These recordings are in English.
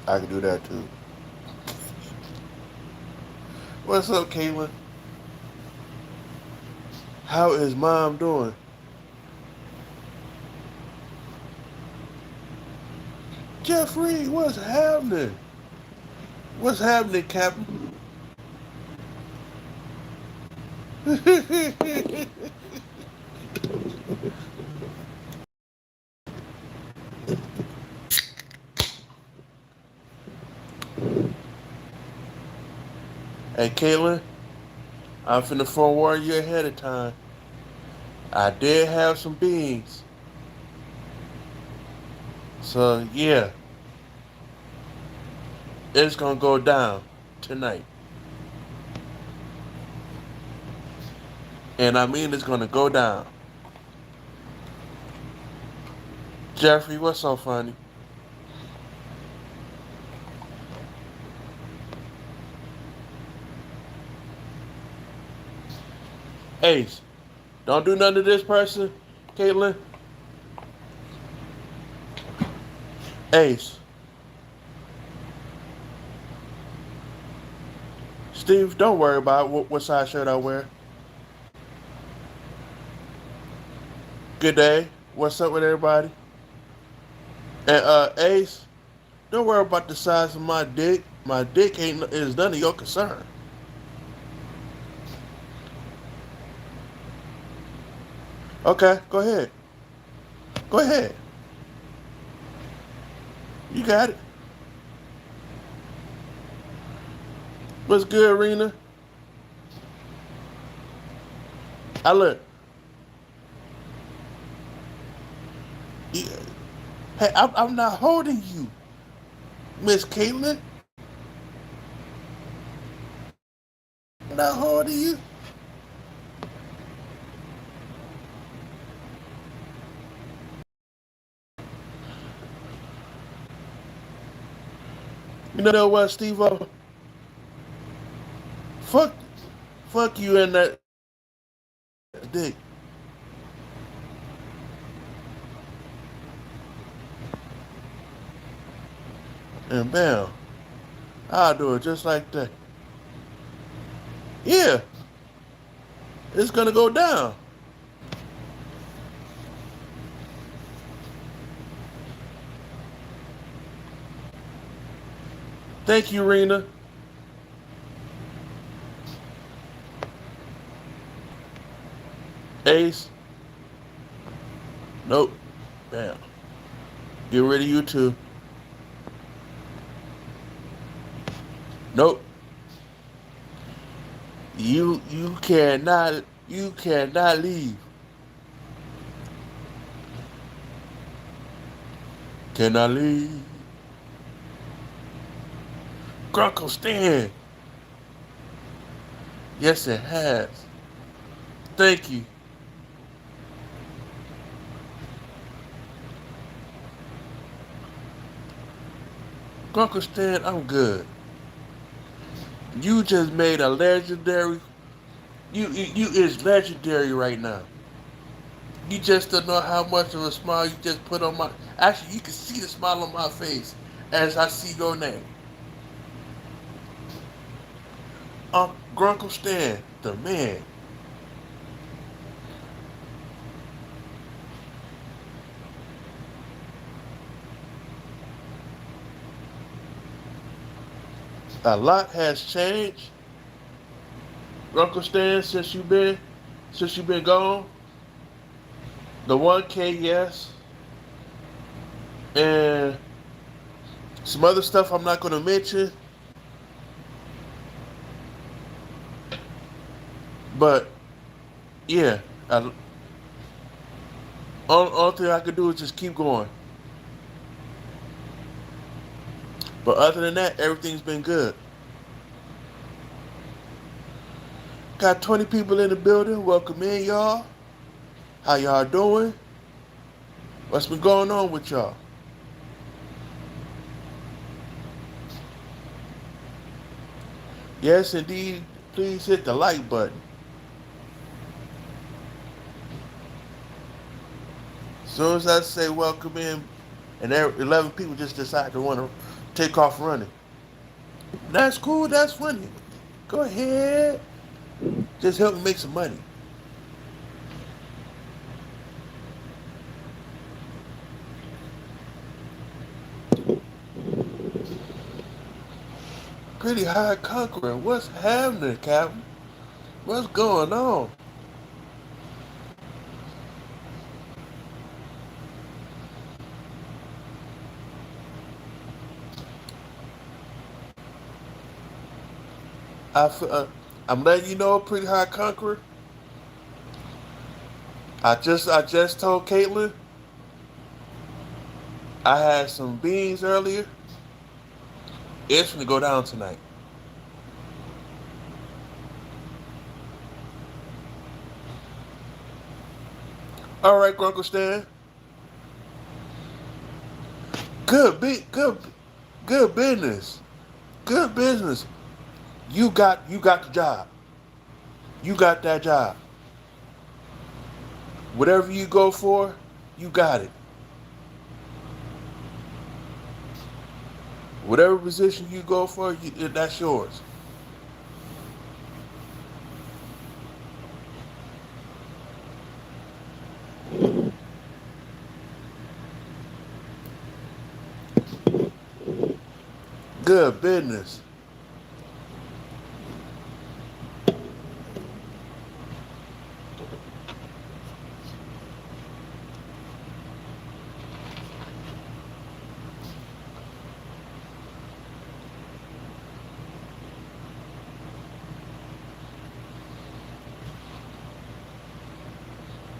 I can do that too. What's up, Caitlin? How is mom doing? Jeffrey, what's happening? What's happening, Captain? Hey, Caitlin, I'm finna forewarn you ahead of time. I did have some beans. So, yeah, it's gonna go down tonight. And I mean it's gonna go down. Jeffrey, what's so funny? Ace, don't do nothing to this person, Caitlin. Ace, Steve, don't worry about what size shirt I wear. Good day. What's up with everybody? And Ace, don't worry about the size of my dick. My dick ain't is none of your concern. Okay, go ahead. Go ahead. You got it. What's good, Rena? I look. Yeah. Hey, I'm not holding you, Miss Caitlin. I'm not holding you. You know what, Steve-O? Fuck, fuck you and that dick. And bam, I'll do it just like that. Yeah, it's gonna go down. Thank you, Rena. Ace. Nope. Bam. Get rid of you too. Nope. You cannot leave. Can I leave? Grunkle Stan. Yes, it has. Thank you. Grunkle Stan, I'm good. You just made a legendary. You is legendary right now. You just don't know how much of a smile you just put on my. Actually, you can see the smile on my face as I see your name. Grunkle Stan, the man. A lot has changed, Grunkle Stan, since you been gone. The 1K, yes, and some other stuff I'm not gonna mention. But yeah, all thing I could do is just keep going. But other than that, everything's been good. Got 20 people in the building. Welcome in, y'all. How y'all doing? What's been going on with y'all? Yes, indeed. Please hit the like button. As soon as I say welcome in, and 11 people just decide to want to take off running. That's cool. That's funny. Go ahead. Just help me make some money. Pretty high conqueror. What's happening, Captain? What's going on? I, I'm letting you know, pretty high conqueror. I just told Caitlin I had some beans earlier. It's gonna go down tonight. All right, Uncle Stan. Good, good business. Good business. You got the job. You got that job. Whatever you go for, you got it. Whatever position you go for, that's yours. Good business.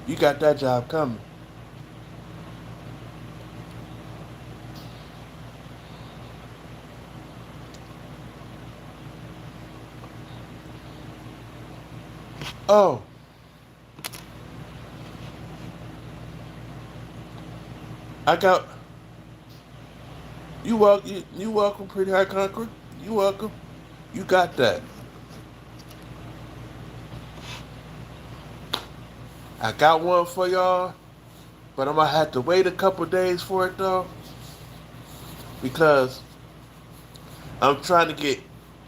You got that job coming. Oh, I got you welcome, pretty high conqueror. You welcome. You got that. I got one for y'all, but I'm gonna have to wait a couple days for it though, because I'm trying to get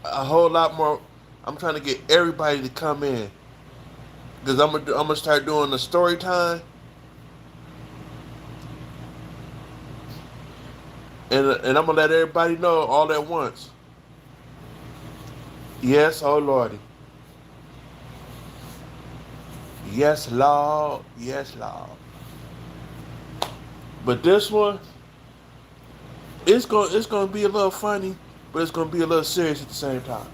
a whole lot more. I'm trying to get everybody to come in, because I'm gonna start doing the story time, and I'm gonna let everybody know all at once. Yes, oh lordy. Yes, Lord. Yes, Lord. But this one, it's gonna be a little funny, but it's gonna be a little serious at the same time.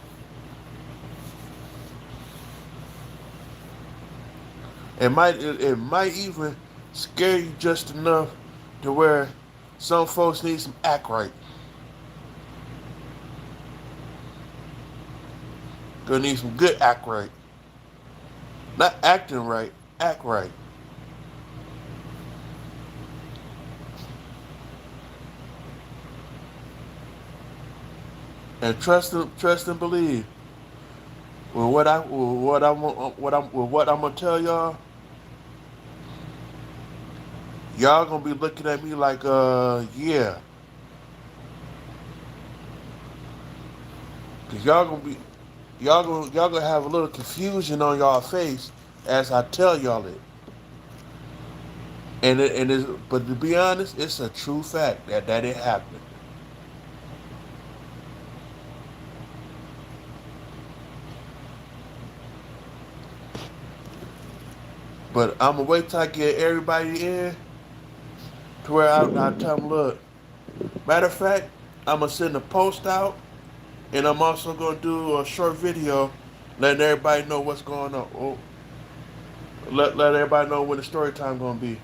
It might even scare you just enough to where some folks need some act right. Gonna need some good act right. Not acting right, act right. And trust and believe. With what I'm gonna tell y'all, y'all gonna be looking at me like, yeah, cause y'all gonna have a little confusion on y'all face as I tell y'all it. But to be honest, it's a true fact that it happened. But I'm gonna wait till I get everybody in to where I tell them, look. Matter of fact, I'm gonna send a post out, and I'm also gonna do a short video, letting everybody know what's going on. Oh, let everybody know when the story time gonna be.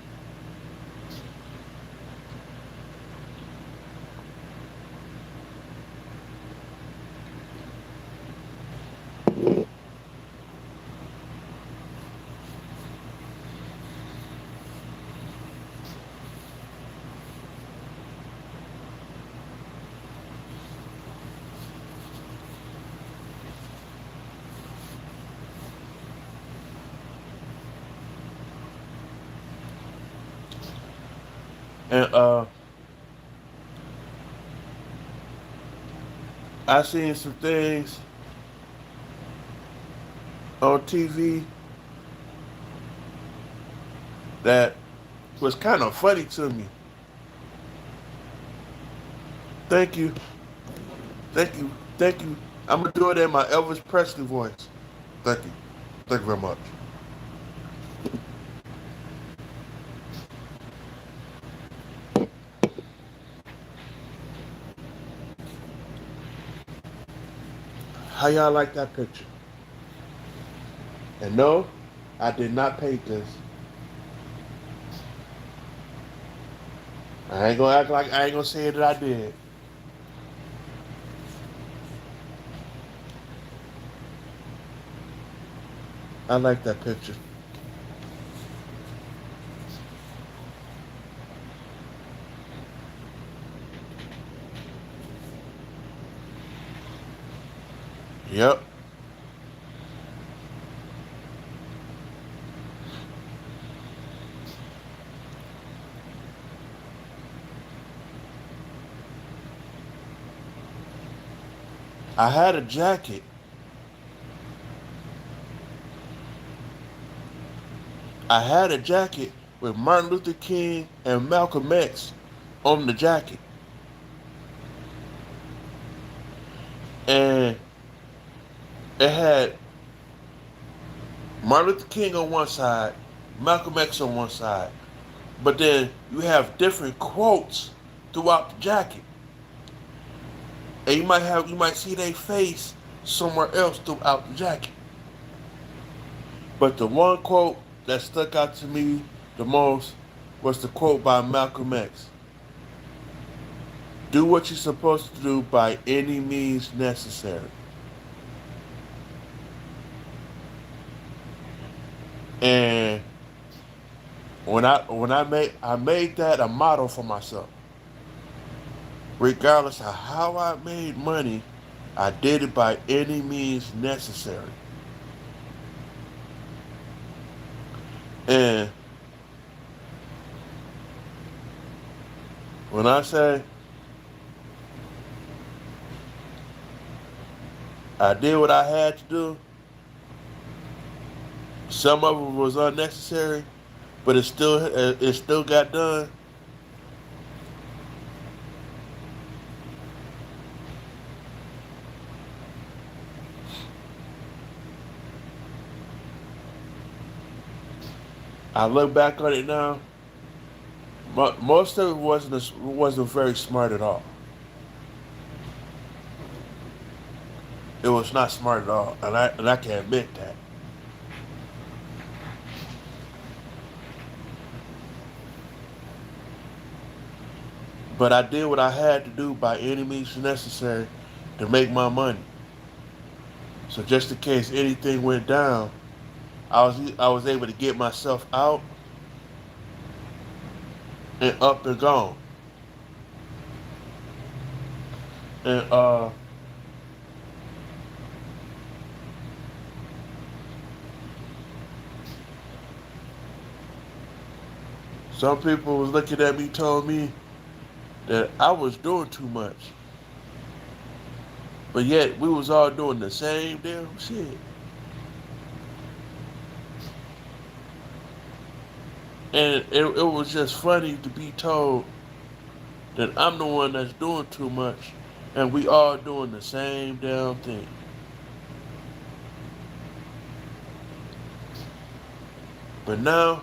And I seen some things on TV that was kind of funny to me. Thank you, thank you, thank you. I'm gonna do it in my Elvis Presley voice. Thank you, thank you very much. How y'all like that picture? And no, I did not paint this. I ain't gonna act like I ain't gonna say that I did. I like that picture. Yep. I had a jacket. I had a jacket with Martin Luther King and Malcolm X on the jacket. And it had Martin Luther King on one side, Malcolm X on one side. But then you have different quotes throughout the jacket. And you might see their face somewhere else throughout the jacket. But the one quote that stuck out to me the most was the quote by Malcolm X. Do what you're supposed to do by any means necessary. And I made that a motto for myself. Regardless of how I made money, I did it by any means necessary. And when I say I did what I had to do, some of it was unnecessary, but it still got done. I look back on it now. Most of it wasn't very smart at all. It was not smart at all, and I can admit that. But I did what I had to do by any means necessary to make my money. So just in case anything went down, I was able to get myself out and up and gone. And some people was looking at me, told me that I was doing too much, but yet we was all doing the same damn shit. And it was just funny to be told that I'm the one that's doing too much, and we all doing the same damn thing. But now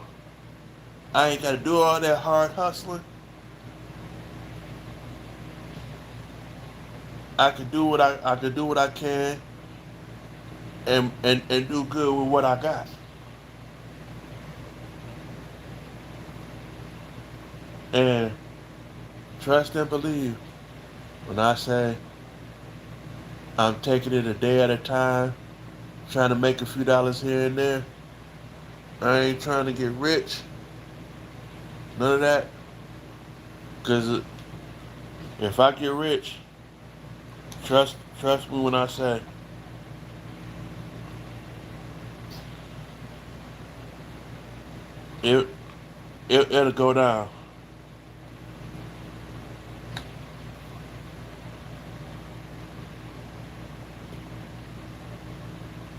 I ain't got to do all that hard hustling. I can do what I can and do good with what I got. And trust and believe when I say I'm taking it a day at a time, trying to make a few dollars here and there. I ain't trying to get rich, none of that. Cause if I get rich, trust me when I say it, it'll go down.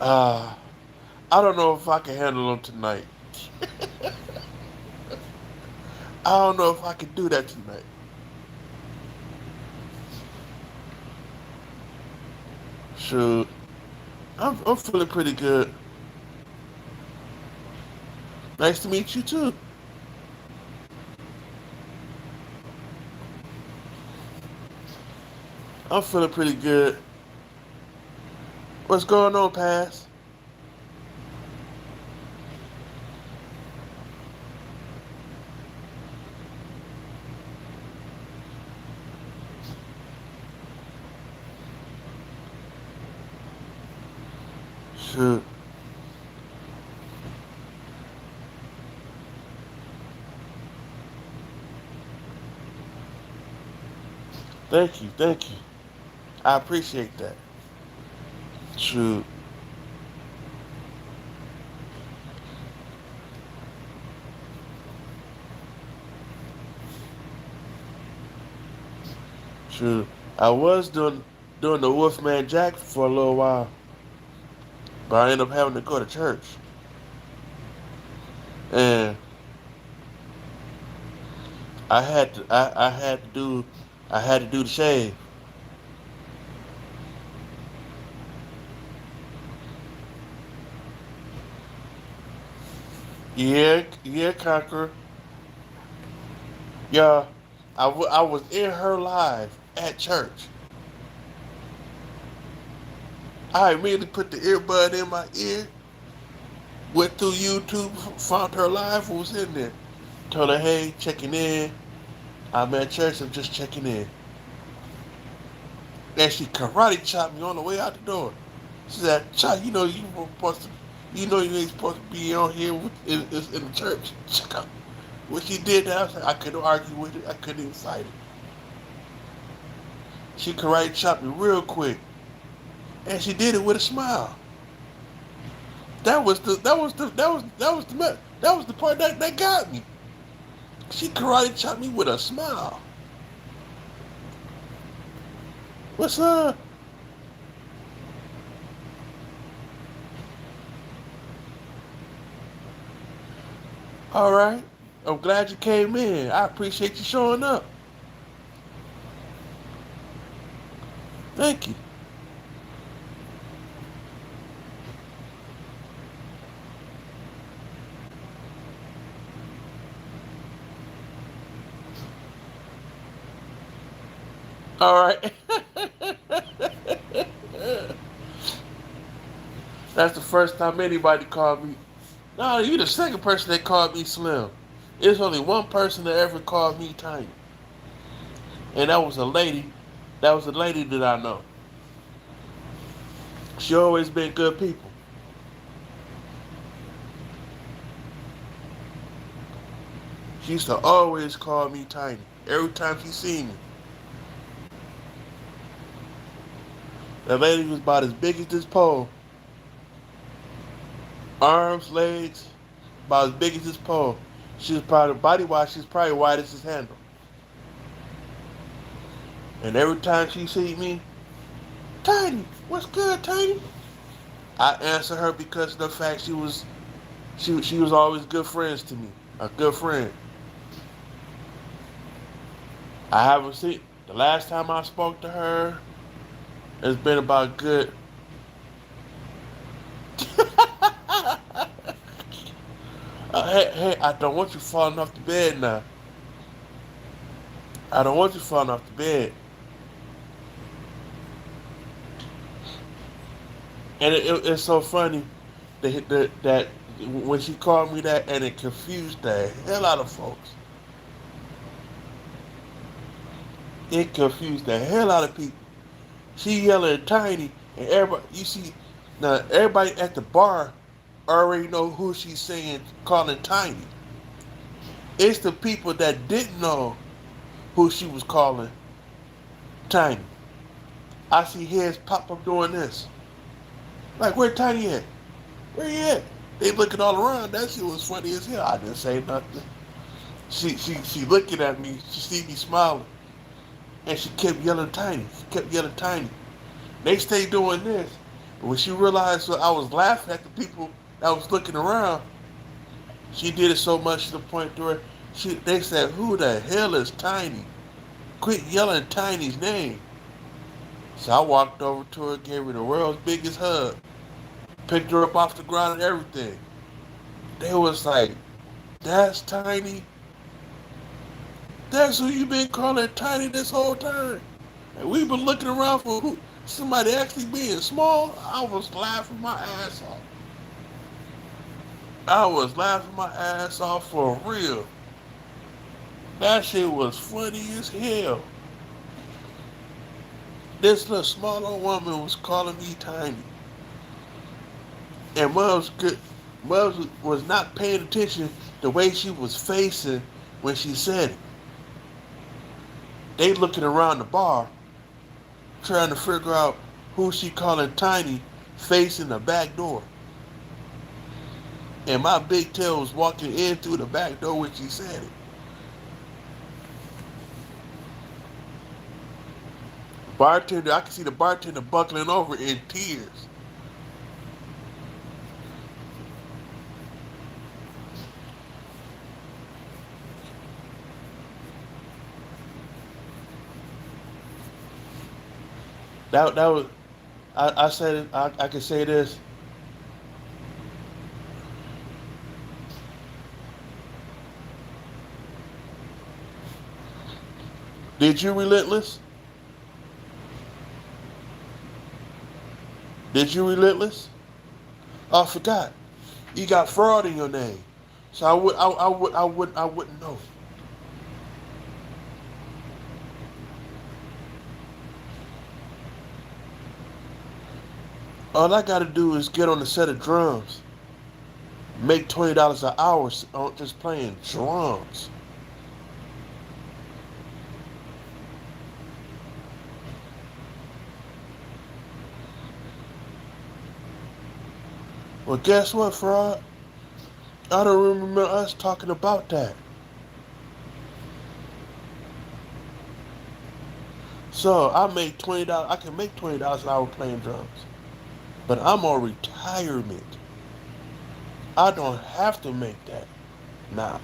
Uh, I don't know if I can handle them tonight. I don't know if I can do that tonight. Shoot, I'm feeling pretty good. Nice to meet you too. I'm feeling pretty good. What's going on, Pass? Shoot. Thank you, thank you. I appreciate that. Shoot, shoot. I was doing the Wolfman Jack for a little while, but I ended up having to go to church, and I had to do the shave. Yeah, yeah, Conqueror. Yeah, I was in her live at church. I immediately put the earbud in my ear, went through YouTube, found her live, was in there. Told her, hey, checking in. I'm at church, I'm just checking in. And she karate chopped me on the way out the door. She said, Chop, you know you ain't supposed to be on here in the church. When she did that, I couldn't argue with it. I couldn't even fight it. She karate chopped me real quick. And she did it with a smile. That was the part that got me. She karate chopped me with a smile. What's up? All right. I'm glad you came in. I appreciate you showing up. Thank you. All right. That's the first time anybody called me. No, you the second person that called me slim. There's only one person that ever called me tiny, and that was a lady. That was a lady that I know. She always been good people. She used to always call me tiny. Every time she seen me, that lady was about as big as this pole, arms, legs, about as big as this pole. She was probably body wise. She's probably wide as his handle. And every time she see me, Tiny, what's good, Tiny? I answer her because of the fact she was always good friends to me, a good friend. I haven't seen the last time I spoke to her. It's been about good. Hey, I don't want you falling off the bed now. I don't want you falling off the bed. And it's so funny that when she called me that, and it confused the hell out of folks. It confused the hell out of people. She yelling tiny, and everybody you see now everybody at the bar already know who she's saying calling tiny. It's the people that didn't know who she was calling tiny. I see heads pop up doing this. Like where Tiny at? Where he at? They looking all around. That shit was funny as hell. I didn't say nothing. She looking at me. She see me smiling, and she kept yelling tiny. She kept yelling tiny. They stay doing this. When she realized I was laughing at the people that was looking around, she did it so much to the point where they said, "Who the hell is Tiny? Quit yelling Tiny's name." So I walked over to her, gave her the world's biggest hug, picked her up off the ground and everything. They was like, "That's Tiny? That's who you been calling Tiny this whole time?" And we've been looking around for somebody actually being small. I was laughing my ass off. I was laughing my ass off for real. That shit was funny as hell. This little smaller woman was calling me Tiny. And Mubs was not paying attention the way she was facing when she said it. They looking around the bar, trying to figure out who she calling Tiny, facing the back door. And my big tail was walking in through the back door when she said it. Bartender, I could see the bartender buckling over in tears. That was I said I could say this. Did you relentless? Did you relentless? Oh, I forgot. You got fraud in your name, so I wouldn't know. All I got to do is get on a set of drums, make $20 an hour on just playing drums. Well, guess what, fraud? I don't remember us talking about that. So I make $20. I can make $20 an hour playing drums, but I'm on retirement. I don't have to make that now.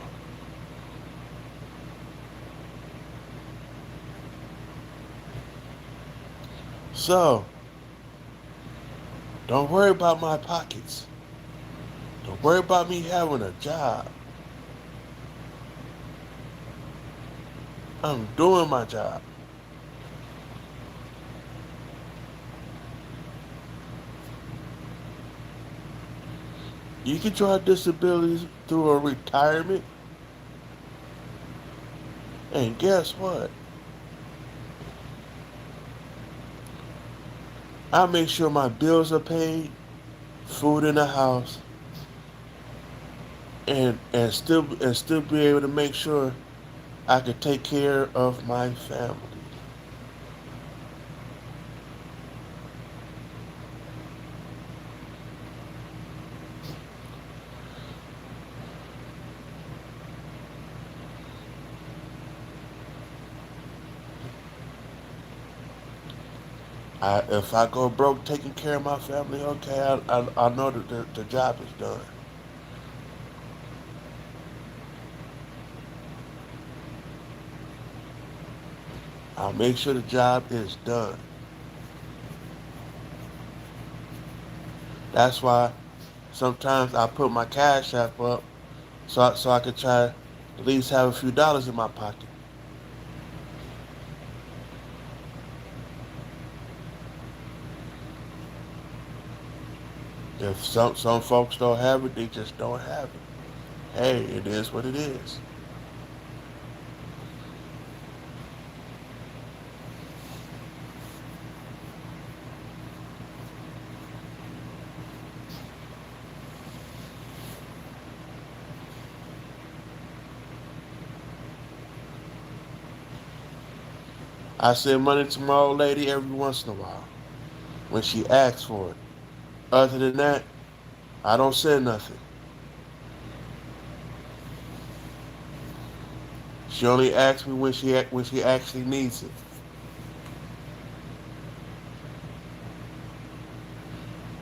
So don't worry about my pockets. Don't worry about me having a job. I'm doing my job. You can try disabilities through a retirement, and guess what? I make sure my bills are paid, food in the house, and still be able to make sure I can take care of my family. If I go broke taking care of my family, okay, I know that the job is done. I'll make sure the job is done. That's why sometimes I put my cash app up so I could try at least have a few dollars in my pocket. If some folks don't have it, they just don't have it. Hey, it is what it is. I send money to my old lady every once in a while when she asks for it. Other than that, I don't send nothing. She only asks me when she actually needs it.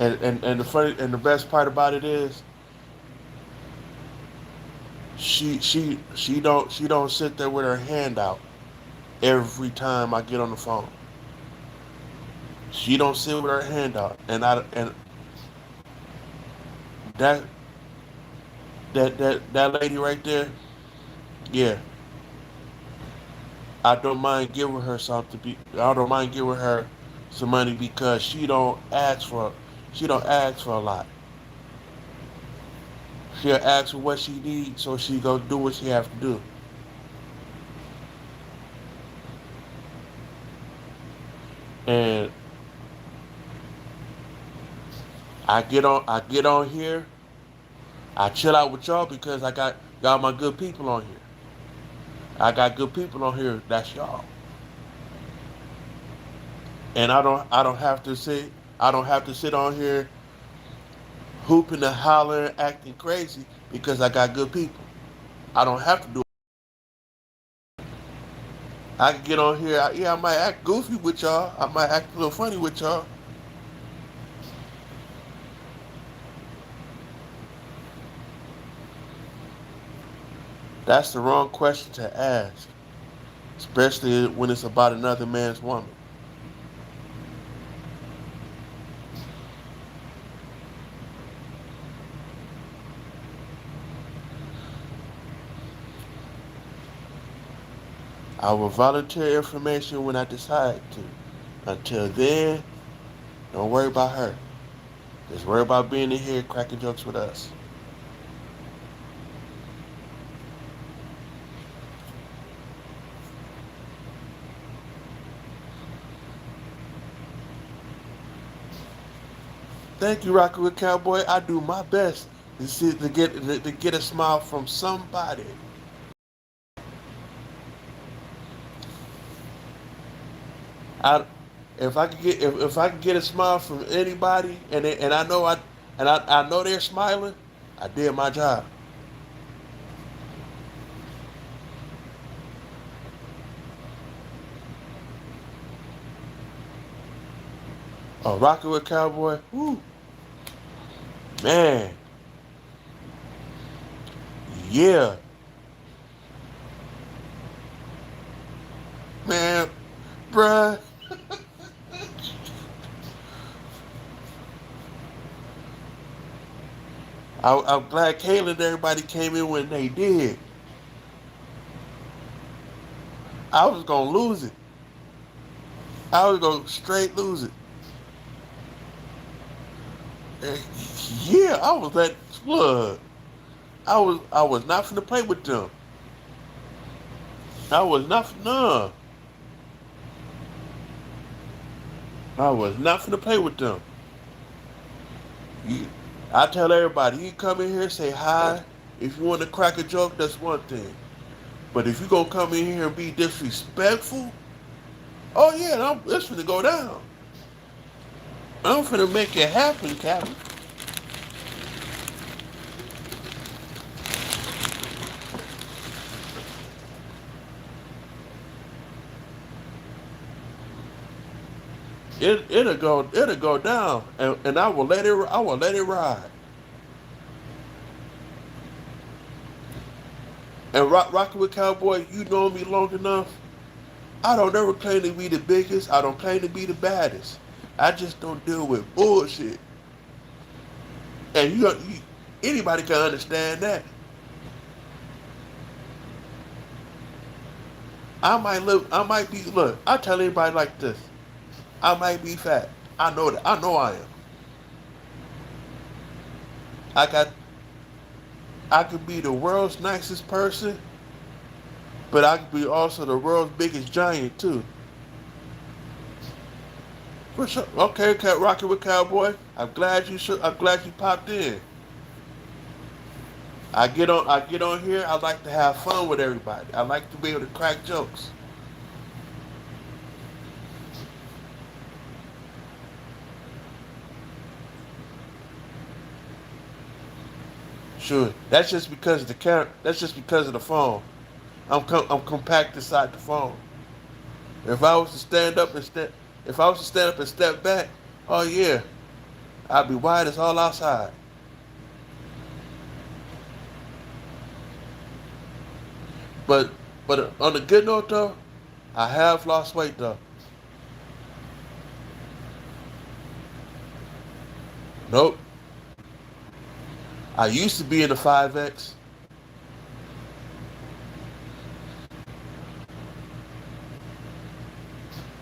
And the funny and the best part about it is she don't sit there with her hand out every time I get on the phone. She don't sit with her hand out, and that that lady right there, yeah, I don't mind giving her something. I don't mind giving her some money because she don't ask for a lot. She'll ask for what she needs, so she go do what she have to do. And I get on here, I chill out with y'all because I got y'all my good people on here. I got good people on here. That's y'all, and I don't have to sit on here hooping and hollering, acting crazy because I got good people. I don't have to do it. I can get on here. Yeah, I might act goofy with y'all. I might act a little funny with y'all. That's the wrong question to ask, especially when it's about another man's woman. I will volunteer information when I decide to. Until then, don't worry about her. Just worry about being in here cracking jokes with us. Thank you, Rocket Cowboy. I do my best to get a smile from somebody. I if I could get a smile from anybody and I know they're smiling, I did my job. Oh, Rocket with Cowboy, woo, man, yeah, man, bruh. I'm glad Kayla and everybody came in when they did. I was gonna lose it. I was gonna straight lose it. And yeah, I was like, look, I was not finna play with them. I was not nah. I was not finna play with them. You, I tell everybody, you come in here, say hi. If you want to crack a joke, that's one thing. But if you gonna come in here and be disrespectful, oh yeah, it's finna go down. I'm finna make it happen, Captain. It'll go down, and I will let it ride. And rocking with Cowboy, you know me long enough. I don't ever claim to be the biggest. I don't claim to be the baddest. I just don't deal with bullshit. And anybody can understand that. I might be. Look, I tell everybody like this. I might be fat. I know that. I know I am. I got. I could be the world's nicest person, but I could be also the world's biggest giant too. For sure. Okay, Cat Rocket with Cowboy. I'm glad you popped in. I get on here. I like to have fun with everybody. I like to be able to crack jokes. Sure. That's just because of the phone. I'm compact inside the phone. If I was to stand up and step back, oh yeah, I'll be wide as all outside. But on the good note though, I have lost weight though. Nope. I used to be in the 5X.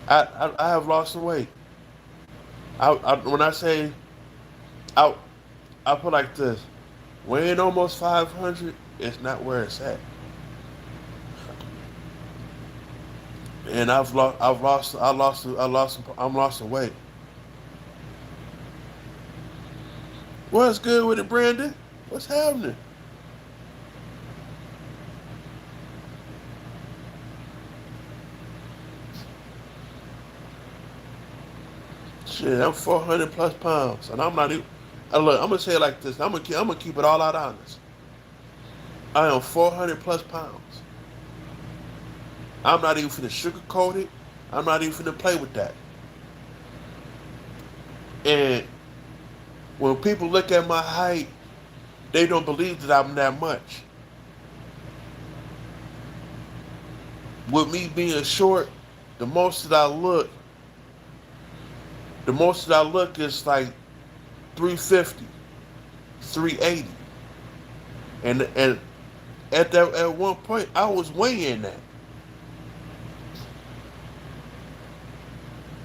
I have lost some weight. When I say I I put like this, weighing almost 500 is not where it's at. And I'm lost some weight. What's good with it, Brandon? What's happening? Shit, I'm 400 plus pounds, and I'm not even. Look, I'm gonna say it like this. I'm gonna keep it all out honest. I am 400 plus pounds. I'm not even finna sugarcoat it. I'm not even finna play with that. And when people look at my height, they don't believe that I'm that much. With me being short, the most that I look, the most that I look is like 350, 380. And at one point I was weighing that.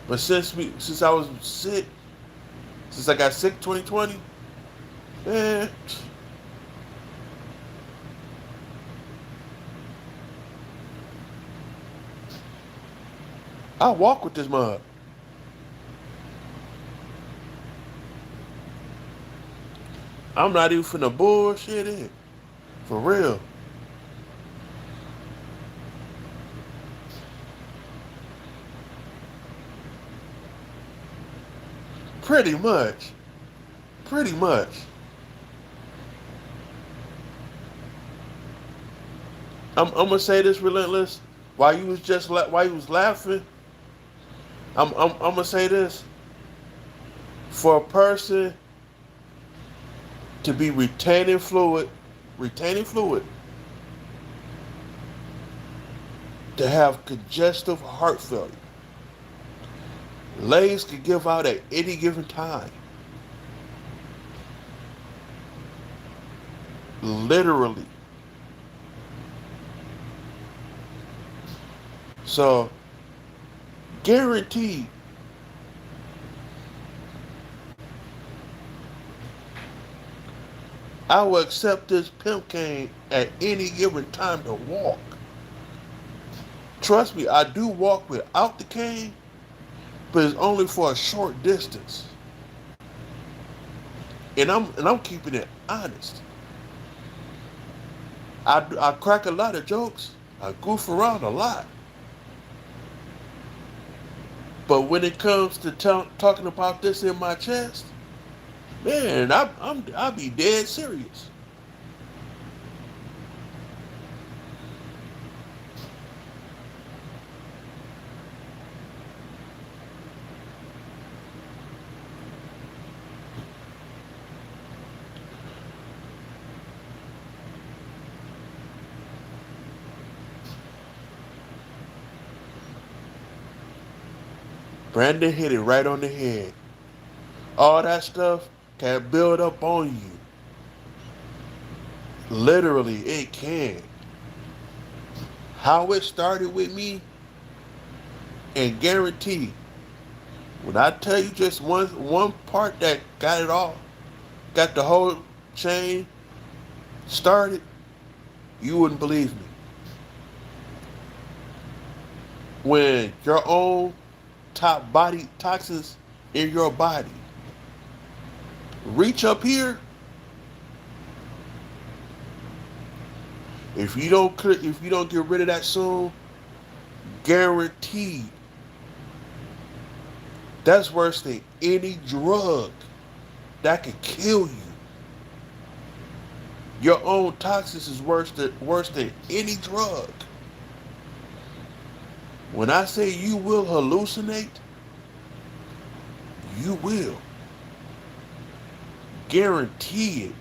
But since I was sick, since I got sick 2020, man, I walk with this mug. I'm not even finna bullshit it. For real. Pretty much. Pretty much. I'm gonna say this, Relentless. While you was laughing, I'm gonna say this. For a person to be retaining fluid, to have congestive heart failure, legs can give out at any given time. Literally. So, guaranteed, I will accept this pimp cane at any given time to walk. Trust me, I do walk without the cane, but it's only for a short distance. And I'm keeping it honest. I crack a lot of jokes. I goof around a lot. But when it comes to talking about this in my chest, man, I be dead serious. Brandon hit it right on the head. All that stuff can build up on you. Literally, it can. How it started with me, and guarantee, when I tell you just one part that got it all, got the whole chain started, you wouldn't believe me. When your own top body toxins in your body reach up here, if you don't get rid of that soon, guaranteed that's worse than any drug that could kill you. Your own toxins is worse than any drug. When I say you will hallucinate, you will. Guarantee it.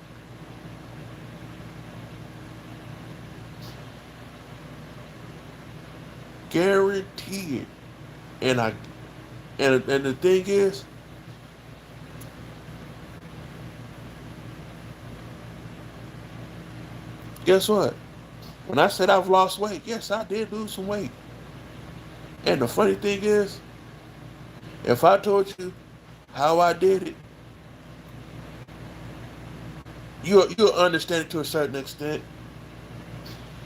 Guarantee it. And I and the thing is, guess what? When I said I've lost weight, yes, I did lose some weight. And the funny thing is, if I told you how I did it, you'll understand it to a certain extent.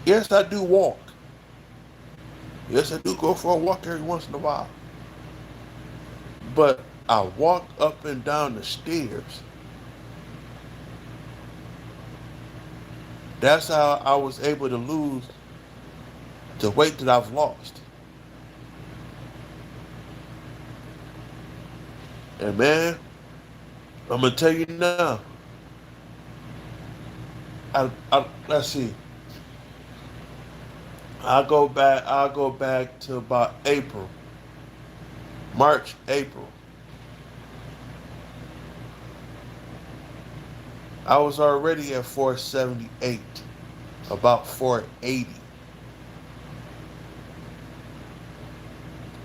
Yes, I do walk. Yes, I do go for a walk every once in a while. But I walk up and down the stairs. That's how I was able to lose the weight that I've lost. And man, I'm gonna tell you now. Let's see. I'll go back to about April, March, April. I was already at 478, about 480.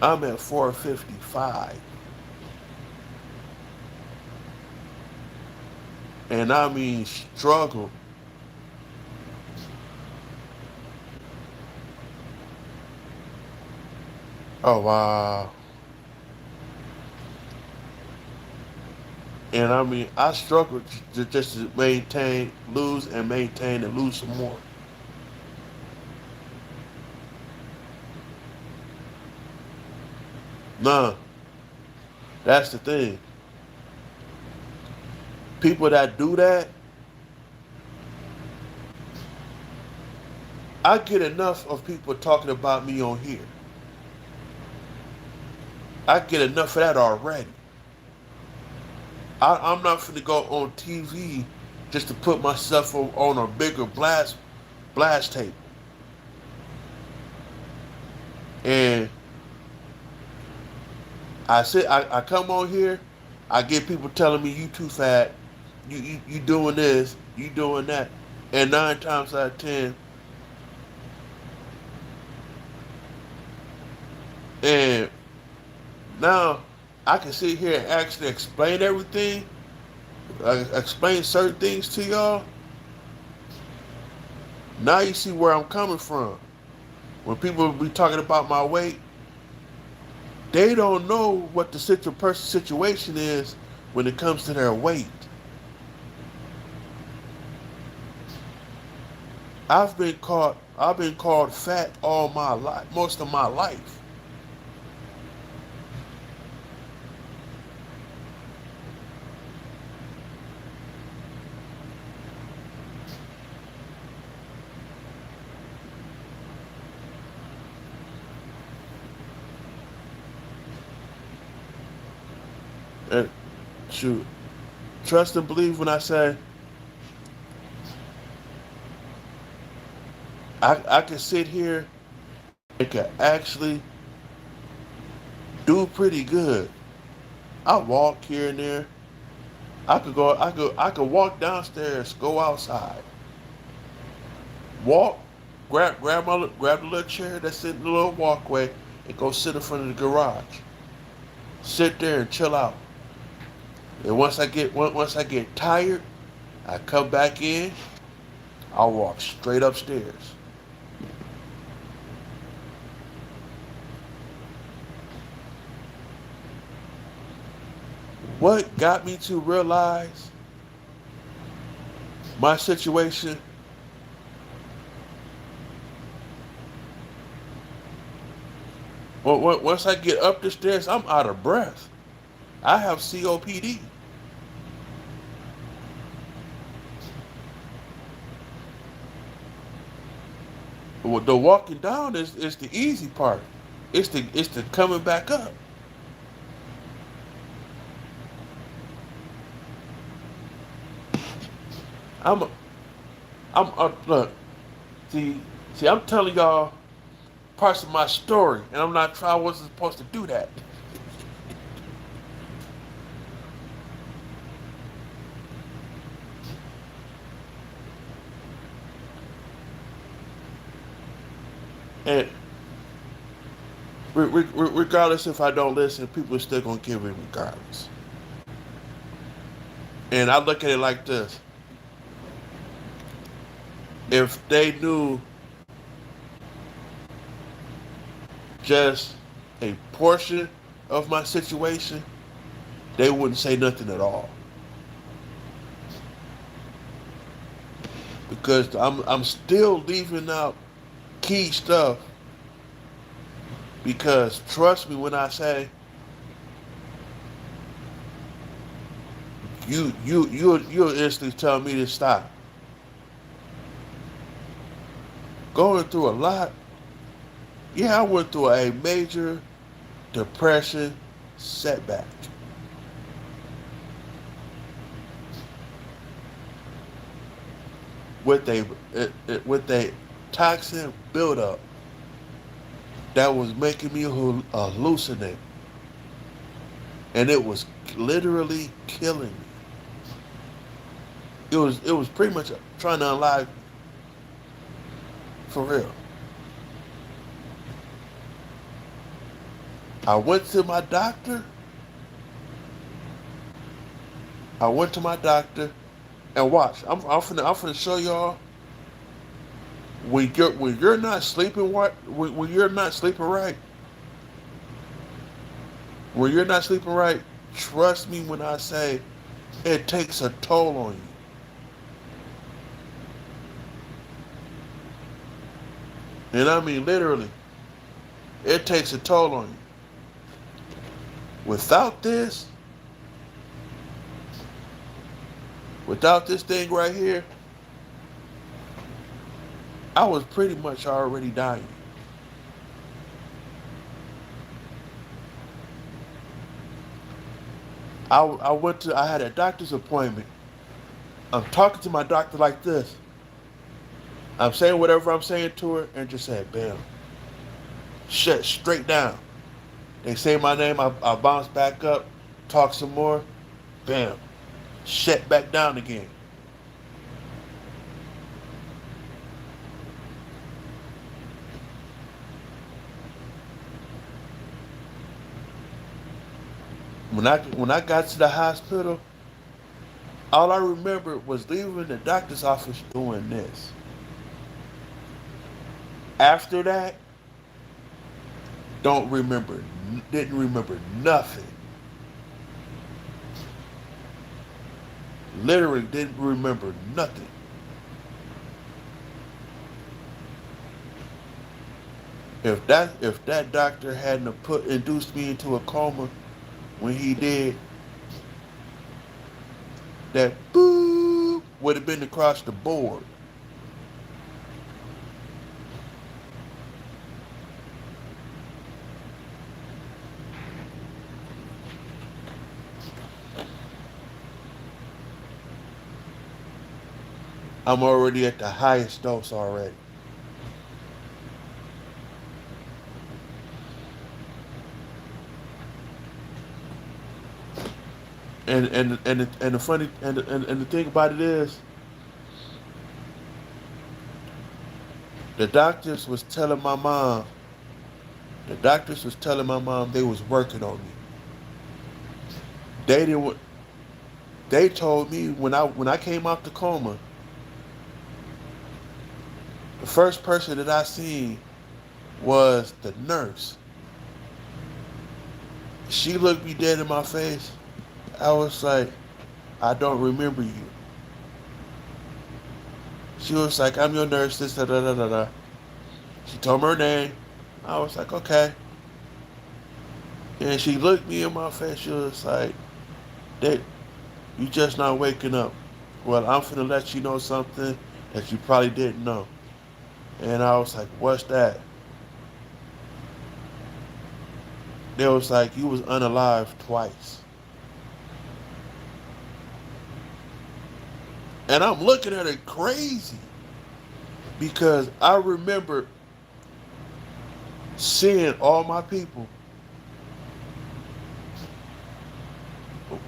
I'm at 455. And I mean struggle. Oh wow. And I mean I struggled just to maintain, lose and maintain and lose some more. Nah, that's the thing. People that do that, I get enough of people talking about me on here. I get enough of that already. I'm not finna go on TV just to put myself on a bigger blast tape. And I come on here, I get people telling me you too fat, you doing this, you doing that, and 9 times out of 10, and now I can sit here and actually explain everything, explain certain things to y'all. Now you see where I'm coming from. When people be talking about my weight, they don't know what the person's situation is when it comes to their weight. I've been called fat all my life, most of my life. And shoot, trust and believe when I say I can sit here and can actually do pretty good. I walk here and there. I could walk downstairs, go outside, walk, grab the little chair that's in the little walkway, and go sit in front of the garage. Sit there and chill out. And once I get tired, I come back in. I'll walk straight upstairs. What got me to realize my situation? Well, once I get up the stairs, I'm out of breath. I have COPD. Well, the walking down is the easy part. It's the coming back up. I'm look. See, I'm telling y'all parts of my story, and I'm not trying. I wasn't supposed to do that. And regardless if I don't listen, people are still gonna give me regardless. And I look at it like this: if they knew just a portion of my situation, they wouldn't say nothing at all. Because I'm still leaving out key stuff. Because trust me when I say you'll instantly tell me to stop. Going through a lot. Yeah, I went through a major depression setback with a toxin buildup that was making me hallucinate, and it was literally killing me. It was pretty much trying to unalive me for real. I went to my doctor. I went to my doctor and watch. I'm finna show y'all when you're not sleeping when you're not sleeping right, when you're not sleeping right, trust me when I say it takes a toll on you. And I mean literally, it takes a toll on you. Without this, without this thing right here, I was pretty much already dying. I had a doctor's appointment. I'm talking to my doctor like this. I'm saying whatever I'm saying to her and just say, bam, shut straight down. They say my name, I bounce back up, talk some more, bam, shut back down again. When I got to the hospital, all I remember was leaving the doctor's office doing this. After that, don't remember, didn't remember nothing. Literally didn't remember nothing. If that doctor hadn't have induced me into a coma when he did, that boop would have been across the board. I'm already at the highest dose already. And the funny and the thing about it is, the doctors was telling my mom, the doctors was telling my mom they was working on me. They didn't. They told me when I came out the coma, the first person that I seen was the nurse. She looked me dead in my face. I was like, I don't remember you. She was like, I'm your nurse. This da da da da da. She told me her name. I was like, okay. And she looked me in my face. She was like, that you just not waking up. Well, I'm finna let you know something that you probably didn't know. And I was like, what's that? They was like, you was unalive twice. And I'm looking at it crazy because I remember seeing all my people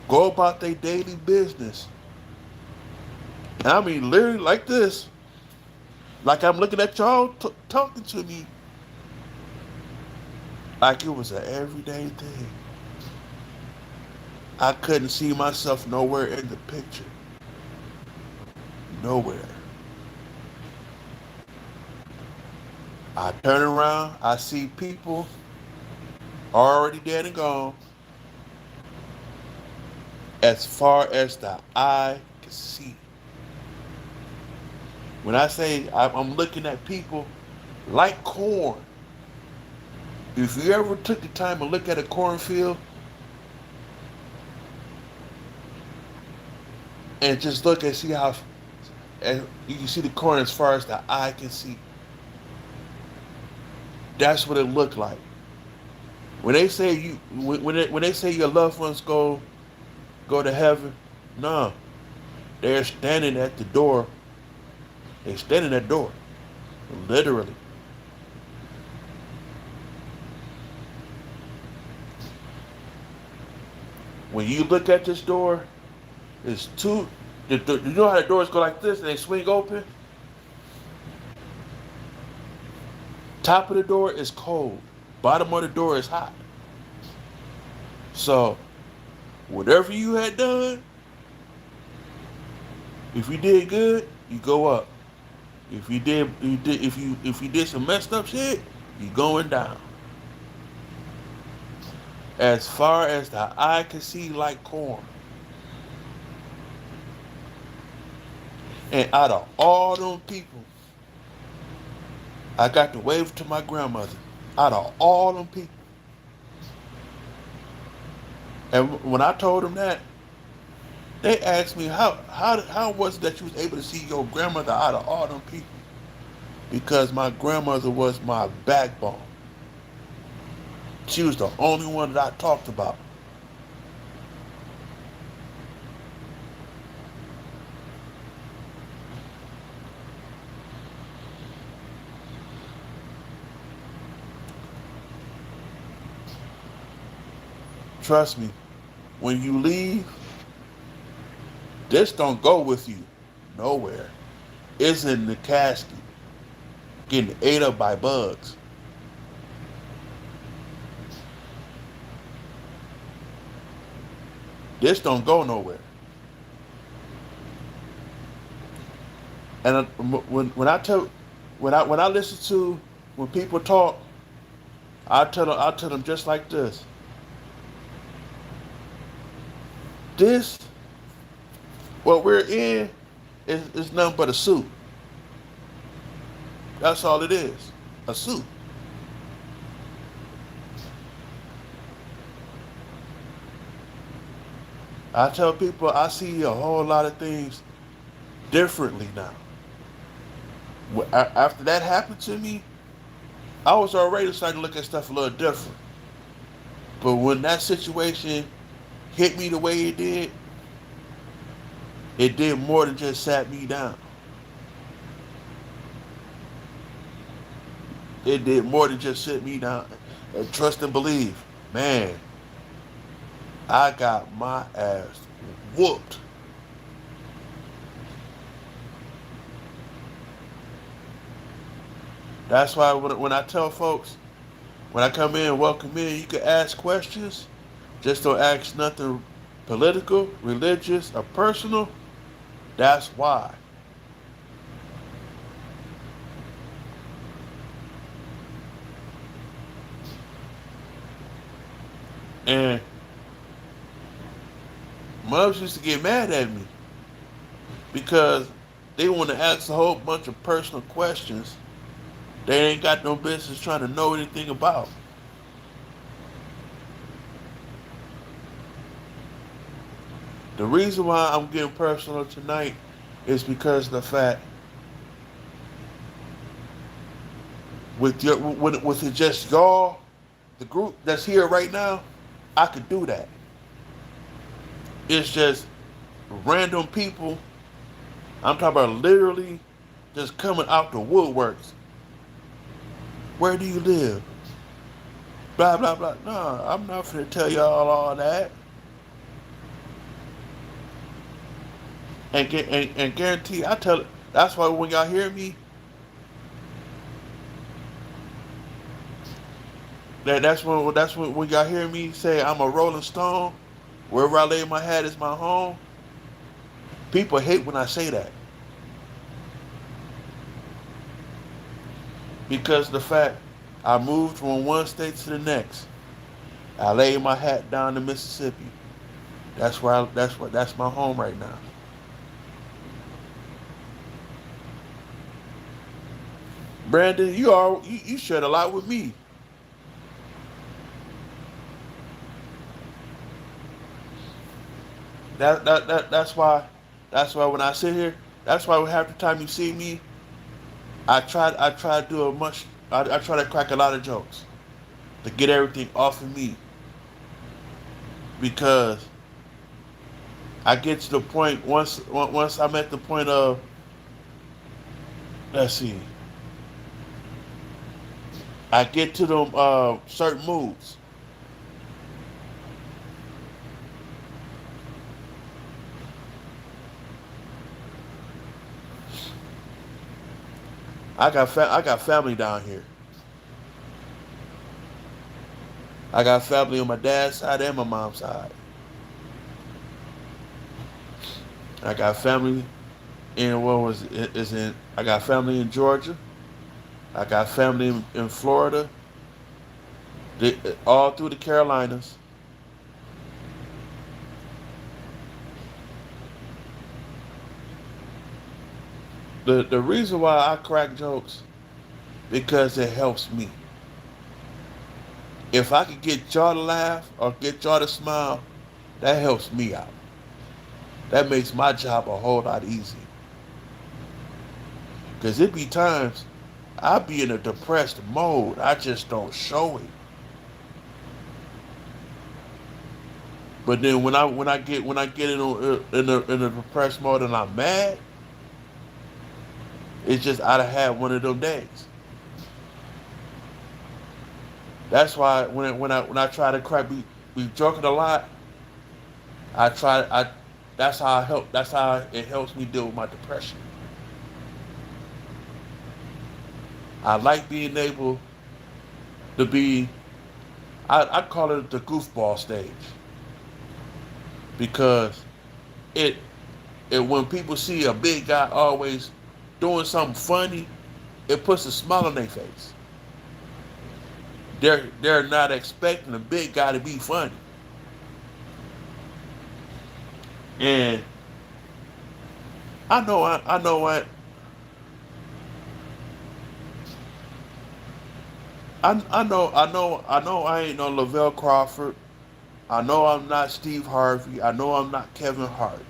go about their daily business. And I mean, literally like this, like I'm looking at y'all talking to me. like it was an everyday thing. I couldn't see myself nowhere in the picture. Nowhere. I turn around, I see people already dead and gone as far as the eye can see. When I say I'm looking at people like corn, if you ever took the time to look at a cornfield and just look and see how, and you can see the corn as far as the eye can see, that's what it looked like. When they say when they say your loved ones go to heaven, no, they're standing at the door. They're standing at the door, literally. When you look at this door, it's two. You know how the doors go like this and they swing open? Top of the door is cold. Bottom of the door is hot. So whatever you had done, if you did good, you go up. If you did some messed up shit, you going down. As far as the eye can see, like corn. And out of all them people, I got to wave to my grandmother. Out of all them people. And when I told them that, they asked me how was it that you was able to see your grandmother out of all them people? Because my grandmother was my backbone. She was the only one that I talked about. Trust me, when you leave, this don't go with you nowhere. It's in the casket, getting ate up by bugs. This don't go nowhere. And when I listen to when people talk, I tell them just like this. This what we're in is nothing but a suit. That's all it is, a suit. I tell people I see a whole lot of things differently now. After that happened to me, I was already starting to look at stuff a little different. But when that situation hit me the way it did more than just sat me down. It did more than just sit me down. And trust and believe, man, I got my ass whooped. That's why when I tell folks, when I come in, welcome in, you can ask questions. Just don't ask nothing political, religious, or personal. That's why. And mothers used to get mad at me because they want to ask a whole bunch of personal questions they ain't got no business trying to know anything about. The reason why I'm getting personal tonight is because of the fact with it just y'all, the group that's here right now, I could do that. It's just random people. I'm talking about literally just coming out the woodworks. Where do you live? Blah blah blah. No, I'm not finna tell y'all all that. And guarantee I tell it. That's why when y'all hear me, That's when y'all hear me say I'm a Rolling Stone. Wherever I lay my hat is my home. People hate when I say that because the fact I moved from one state to the next. I lay my hat down in Mississippi. That's my home right now. Brandon, you shared a lot with me. That's why when I sit here, that's why half the time you see me, I try to do a much I try to crack a lot of jokes to get everything off of me because I get to the point once I'm at the point of, let's see, I get to them certain moods. I got family down here. I got family on my dad's side and my mom's side. I got family in what was it is in I got family in Georgia. I got family in Florida. All through the Carolinas. The reason why I crack jokes because it helps me. If I could get y'all to laugh or get y'all to smile, that helps me out. That makes my job a whole lot easier. Cause it be times I be in a depressed mode. I just don't show it. But then when I get in a depressed mode and I'm mad, it's just I done had one of them days. That's why when I try to crack, we joking a lot. I try I that's how I help. That's how it helps me deal with my depression. I like being able to be. I call it the goofball stage because it it when people see a big guy always doing something funny, it puts a smile on their face. They're not expecting a big guy to be funny, and I know what I know I ain't no Lavelle Crawford. I know I'm not Steve Harvey. I know I'm not Kevin Hart.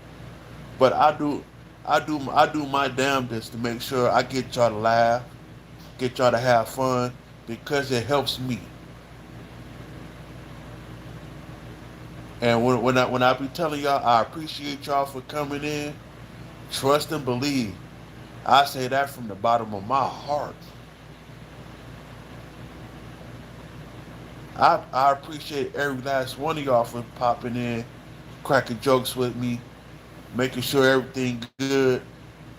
But I do my damnedest to make sure I get y'all to laugh, get y'all to have fun, because it helps me. And when I be telling y'all I appreciate y'all for coming in, trust and believe. I say that from the bottom of my heart. I appreciate every last one of y'all for popping in, cracking jokes with me, making sure everything good.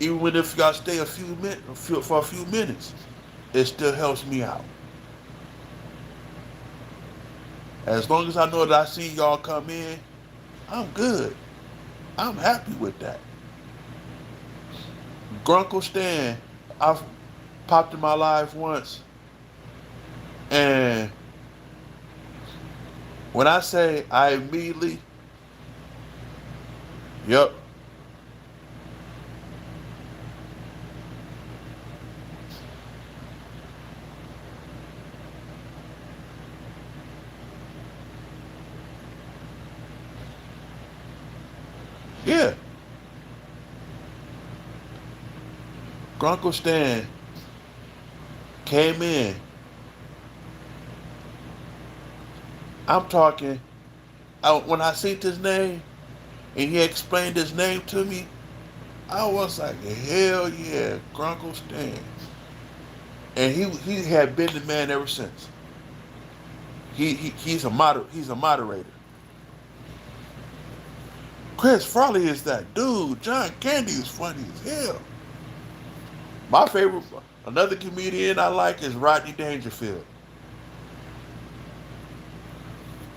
Even if y'all stay for a few minutes, it still helps me out. As long as I know that I see y'all come in, I'm good. I'm happy with that. Grunkle Stan, I've popped in my life once, and when I say I immediately, yep, yeah, Grunkle Stan came in. I'm talking. When I seen his name and he explained his name to me, I was like, hell yeah, Grunkle Stan. And he had been the man ever since. He's a moderator. Chris Farley is that dude. John Candy is funny as hell. My favorite, another comedian I like is Rodney Dangerfield.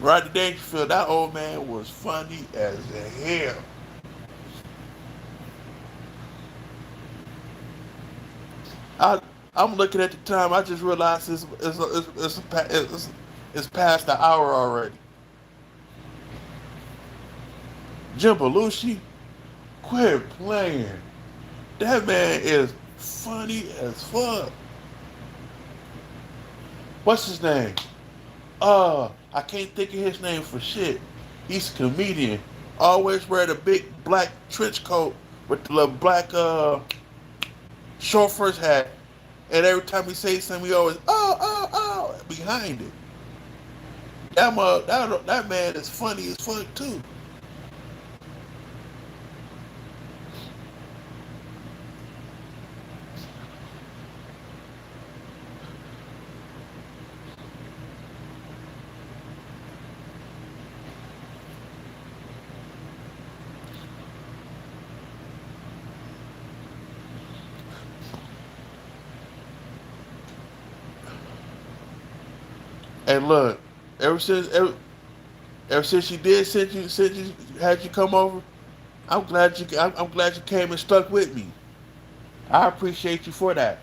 Rodney Dangerfield, that old man was funny as hell. I I'm looking at the time. I just realized it's past the hour already. Jim Belushi, quit playing. That man is funny as fuck. What's his name? I can't think of his name for shit. He's a comedian. Always wear the big black trench coat with the little black chauffeur's hat. And every time he says something, he always behind it. That man is funny as fuck too. And look, ever since ever, ever since she did send you had you come over, I'm glad you came and stuck with me. I appreciate you for that.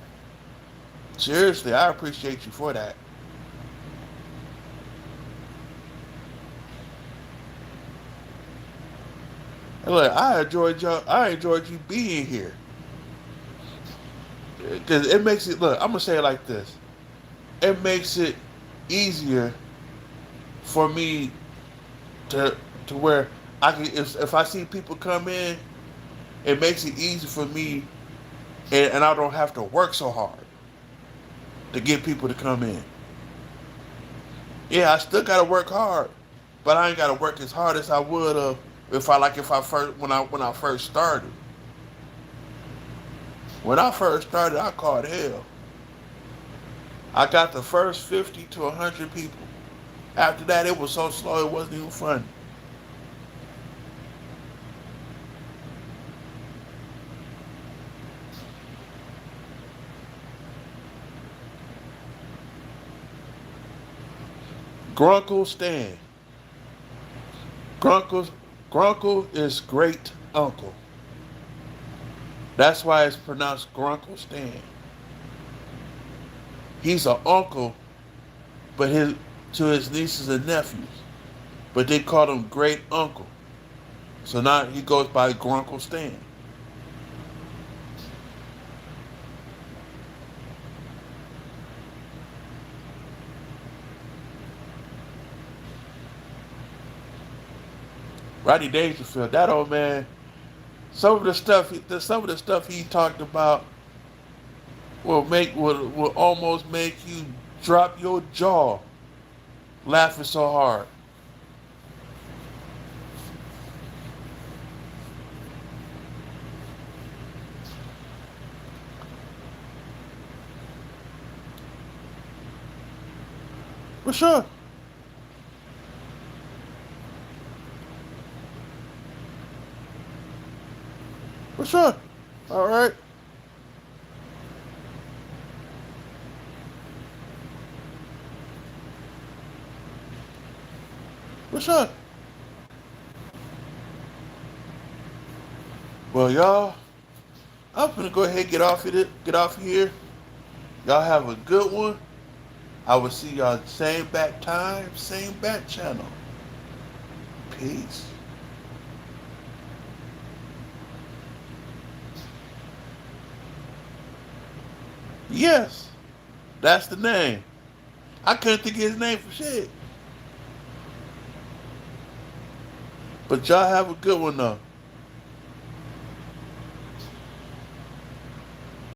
Seriously, I appreciate you for that. And look, I enjoyed you being here because it makes it. Look, I'm gonna say it like this. It makes it easier for me to where I can if I see people come in, it makes it easy for me, and I don't have to work so hard to get people to come in. Yeah, I still gotta work hard, but I ain't gotta work as hard as I would have if I first when I first started. When I first started, I caught hell. I got the first 50 to 100 people. After that, it was so slow it wasn't even funny. Grunkle Stan. Grunkle Grunkle is great uncle. That's why it's pronounced Grunkle Stan. He's an uncle, but his to his nieces and nephews, but they call him great uncle. So now he goes by Grunkle Stan. Rodney Dangerfield, that old man. Some of the stuff he talked about will almost make you drop your jaw laughing so hard. For sure, for sure. All right, for sure. Well, y'all, I'm gonna go ahead and get off of here. Y'all have a good one. I will see y'all same back time, same back channel. Peace. Yes, that's the name. I couldn't think of his name for shit. But y'all have a good one though.